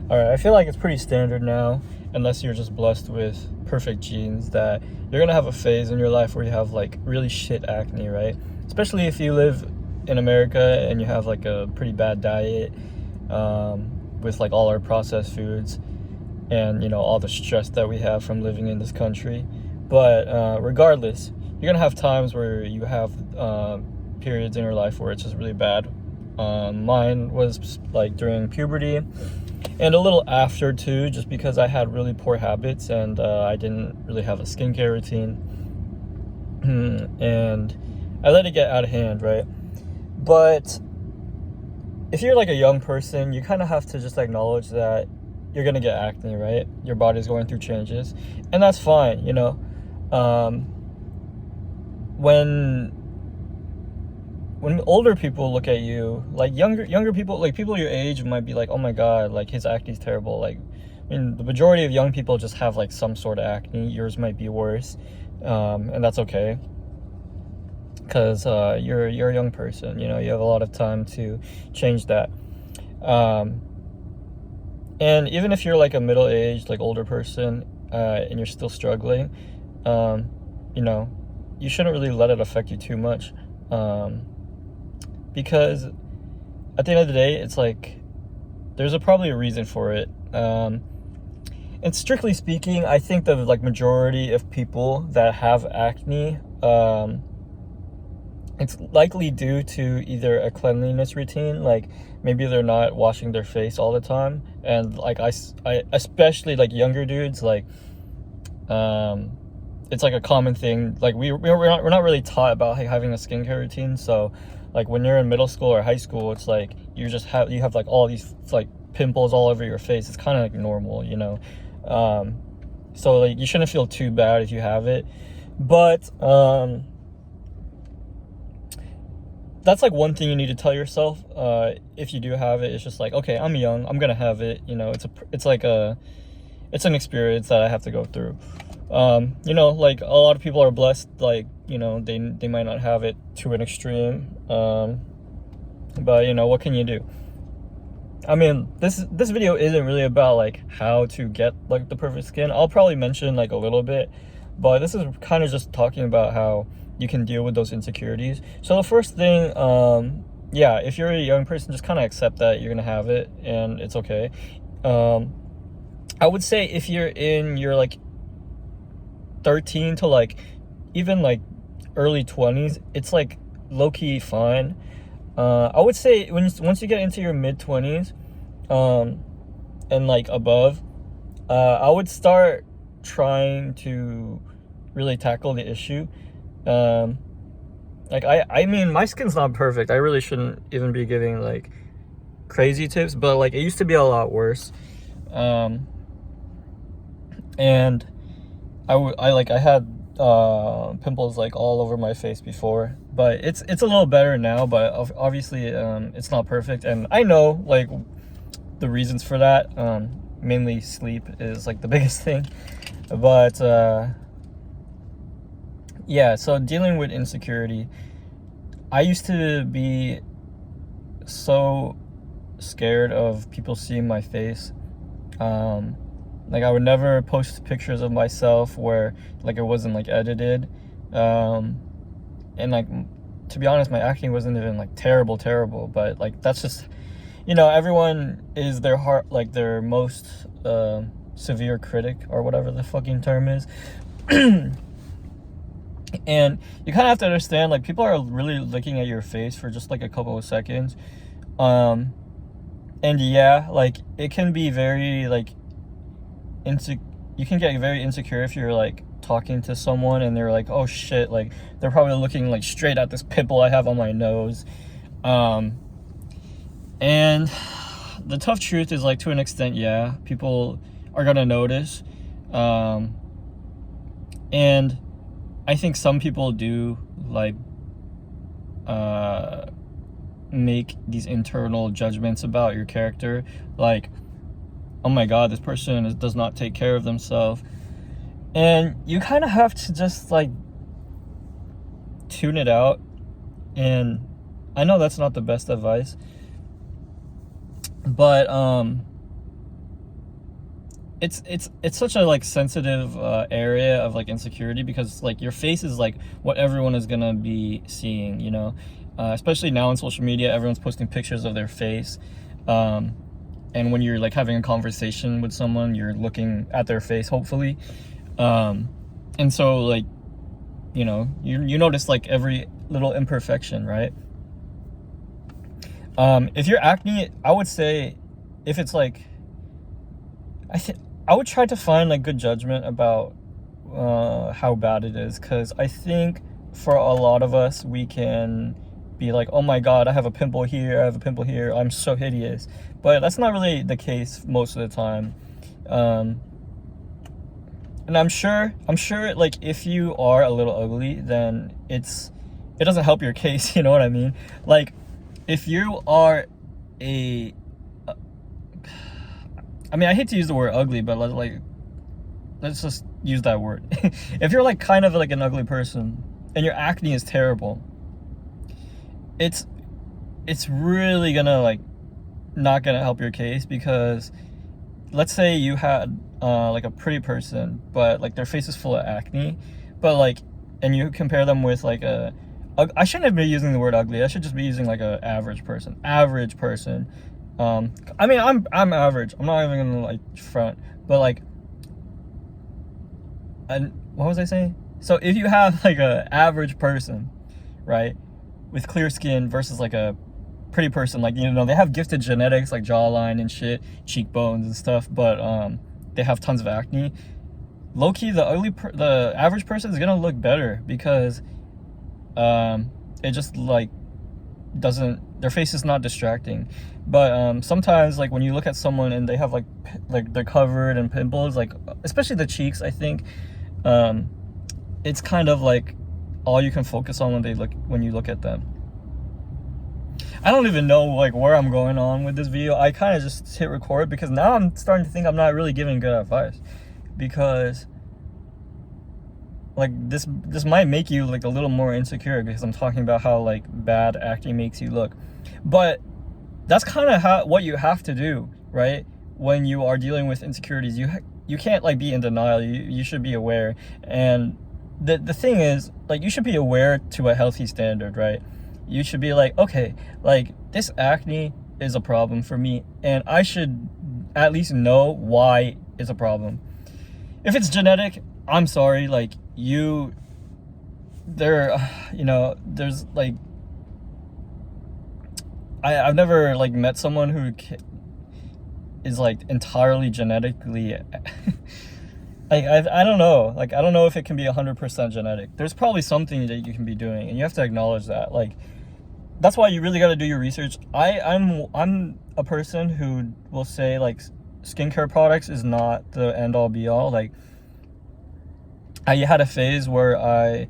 All right, I feel like it's pretty standard now, unless you're just blessed with perfect genes, that you're gonna have a phase in your life where you have like really shit acne, right? Especially if you live in America and you have like a pretty bad diet, with like all our processed foods and all the stress that we have from living in this country. But regardless, you're gonna have times where you have periods in your life where it's just really bad. Mine was like during puberty and a little after too, just because I had really poor habits and I didn't really have a skincare routine. And I let it get out of hand, right? But if you're like a young person, you kind of have to just acknowledge that you're gonna get acne, right? Your body's going through changes, and that's fine. When older people look at you, like younger people, like people your age, might be like, oh my god, like his acne's terrible. Like, I mean, the majority of young people just have like some sort of acne. Yours might be worse, and that's okay, because you're a young person. You have a lot of time to change that. And even if you're like a middle-aged, like older person, and you're still struggling, you shouldn't really let it affect you too much, because at the end of the day, it's like there's probably a reason for it. And strictly speaking, I think the like majority of people that have acne, it's likely due to either a cleanliness routine, like maybe they're not washing their face all the time, and like I especially like younger dudes, like it's like a common thing. Like we're not really taught about having a skincare routine. So like when you're in middle school or high school, it's like you have like all these like pimples all over your face. It's kind of like normal, so like you shouldn't feel too bad if you have it, but that's like one thing you need to tell yourself if you do have it. It's just like, okay, I'm young, I'm gonna have it. It's an experience that I have to go through. Like a lot of people are blessed, like they might not have it to an extreme, but what can you do? I mean, this video isn't really about like how to get like the perfect skin. I'll probably mention like a little bit, but this is kind of just talking about how you can deal with those insecurities. So the first thing, if you're a young person, just kind of accept that you're gonna have it and it's okay. I would say if you're in your like 13 to like even like early 20s, it's like low-key fine. I would say once you get into your mid-20s and like above, I would start trying to really tackle the issue. Like I mean, my skin's not perfect. I really shouldn't even be giving like crazy tips, but like it used to be a lot worse. And I had pimples like all over my face before, but it's a little better now. But obviously, it's not perfect, and I know like the reasons for that. Mainly sleep is like the biggest thing, but so dealing with insecurity, I used to be so scared of people seeing my face. Like I would never post pictures of myself where like it wasn't like edited, and like to be honest, my acting wasn't even like terrible, but like that's just everyone is their most severe critic, or whatever the fucking term is. And you kind of have to understand, like, people are really looking at your face for just like a couple of seconds, and like it can be very like you can get very insecure if you're like talking to someone and they're like, oh shit, like they're probably looking like straight at this pimple I have on my nose. And the tough truth is, like, to an extent, people are gonna notice, and I think some people do like make these internal judgments about your character, like, oh my god, this person does not take care of themselves. And you kind of have to just like tune it out. And I know that's not the best advice, but it's such a like sensitive area of like insecurity, because like your face is like what everyone is gonna be seeing, you know. Especially now on social media, everyone's posting pictures of their face, and when you're like having a conversation with someone, you're looking at their face, hopefully. And so like, you know, you notice like every little imperfection, right? If you're acne, I would say, if it's like, I would try to find like good judgment about how bad it is, because I think for a lot of us, we can be like, oh my god, I have a pimple here, I have a pimple here, I'm so hideous. But that's not really the case most of the time. And I'm sure like if you are a little ugly, then it doesn't help your case, you know what I mean? Like if you are I mean, I hate to use the word ugly, but like, let's just use that word. If you're like kind of like an ugly person and your acne is terrible, it's really gonna like not gonna help your case, because let's say you had like a pretty person, but like their face is full of acne, but like, and you compare them with like I shouldn't be using the word ugly, I should just be using like a average person. I mean, I'm average. I'm not even gonna like front, but like, and what was I saying? So if you have like a average person, right, with clear skin versus like a pretty person, like, you know, they have gifted genetics like jawline and shit, cheekbones and stuff, but they have tons of acne. Low key, the average person is gonna look better, because it just like doesn't, their face is not distracting. But sometimes like when you look at someone and they have like they're covered in pimples, like especially the cheeks, I think it's kind of like all you can focus on when you look at them. I don't even know like where I'm going on with this video. I kind of just hit record because now I'm starting to think I'm not really giving good advice, because like this might make you like a little more insecure, because I'm talking about how like bad acne makes you look. But that's kind of what you have to do, right? When you are dealing with insecurities, you can't like be in denial. You should be aware. And the thing is, like, you should be aware to a healthy standard, right? You should be like, okay, like this acne is a problem for me, and I should at least know why it's a problem. If it's genetic, I'm sorry, like there's like, I've never like met someone who is like entirely genetically like I don't know, like I don't know if it can be 100% genetic. There's probably something that you can be doing, and you have to acknowledge that. Like that's why you really got to do your research. I'm a person who will say like skincare products is not the end all be all. Like I had a phase where I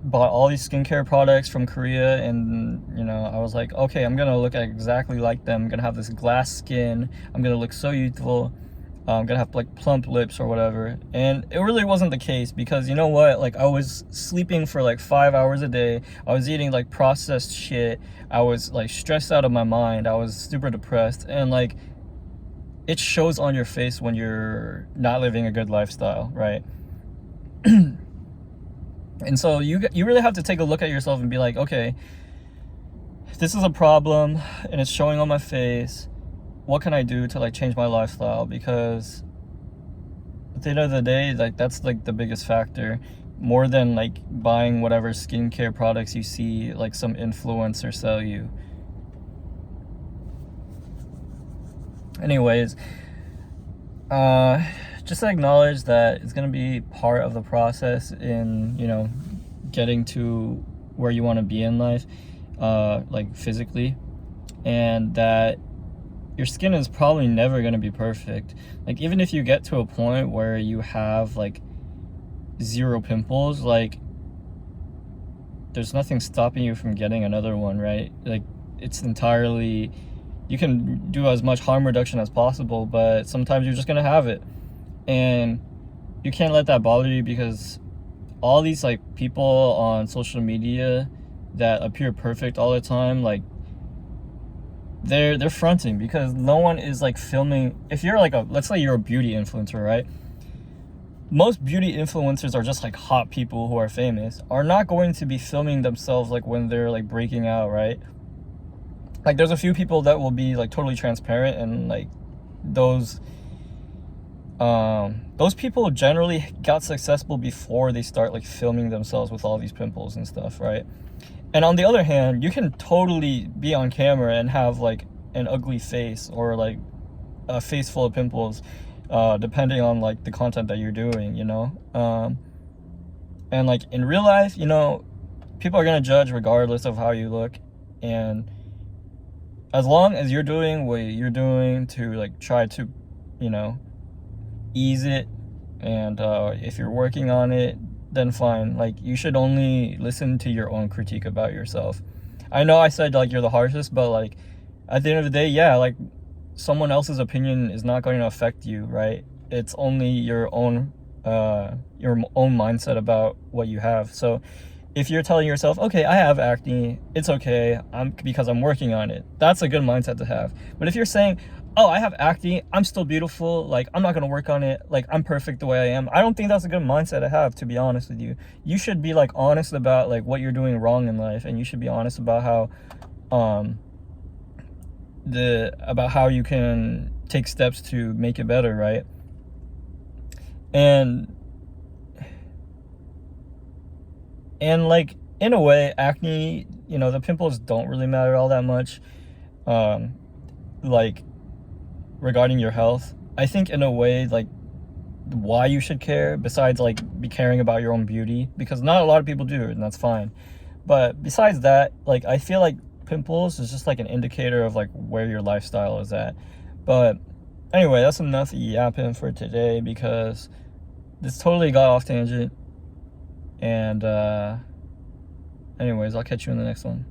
bought all these skincare products from Korea, and you know, I was like, okay, I'm gonna look exactly like them, I'm gonna have this glass skin, I'm gonna look so youthful, I'm gonna have like plump lips or whatever. And it really wasn't the case, because you know what, like I was sleeping for like 5 hours a day, I was eating like processed shit, I was like stressed out of my mind, I was super depressed, and like it shows on your face when you're not living a good lifestyle, right? And so you really have to take a look at yourself and be like, okay, this is a problem and it's showing on my face. What can I do to like change my lifestyle? Because at the end of the day, like that's like the biggest factor, more than like buying whatever skincare products you see like some influencer sell you. Anyways, just acknowledge that it's going to be part of the process in, you know, getting to where you want to be in life, like physically, and that your skin is probably never going to be perfect. Like even if you get to a point where you have like 0 pimples, like there's nothing stopping you from getting another one, right? Like it's entirely, you can do as much harm reduction as possible, but sometimes you're just going to have it. And you can't let that bother you, because all these like people on social media that appear perfect all the time, like they're fronting, because no one is like filming. If you're like let's say you're a beauty influencer, right? Most beauty influencers are just like hot people who are famous, are not going to be filming themselves like when they're like breaking out, right? Like there's a few people that will be like totally transparent, and like those people generally got successful before they start like filming themselves with all these pimples and stuff, right? And on the other hand, you can totally be on camera and have like an ugly face, or like a face full of pimples, depending on like the content that you're doing, you know? And like in real life, you know, people are gonna judge regardless of how you look. And as long as you're doing what you're doing to like try to, you know, ease it, and if you're working on it, then fine. Like you should only listen to your own critique about yourself. I know I said like you're the harshest, but like at the end of the day, yeah, like someone else's opinion is not going to affect you, right? It's only your own mindset about what you have. So if you're telling yourself, okay, I have acne, it's okay, because I'm working on it, that's a good mindset to have. But if you're saying, oh, I have acne, I'm still beautiful, like I'm not gonna work on it, like I'm perfect the way I am, I don't think that's a good mindset to have, to be honest with you. You should be like honest about like what you're doing wrong in life, and you should be honest about how about how you can take steps to make it better, right? And like in a way, acne, you know, the pimples don't really matter all that much, like regarding your health. I think in a way, like why you should care, besides like be caring about your own beauty, because not a lot of people do, and that's fine. But besides that, like I feel like pimples is just like an indicator of like where your lifestyle is at. But anyway, that's enough yapping for today, because this totally got off tangent. And anyways, I'll catch you in the next one.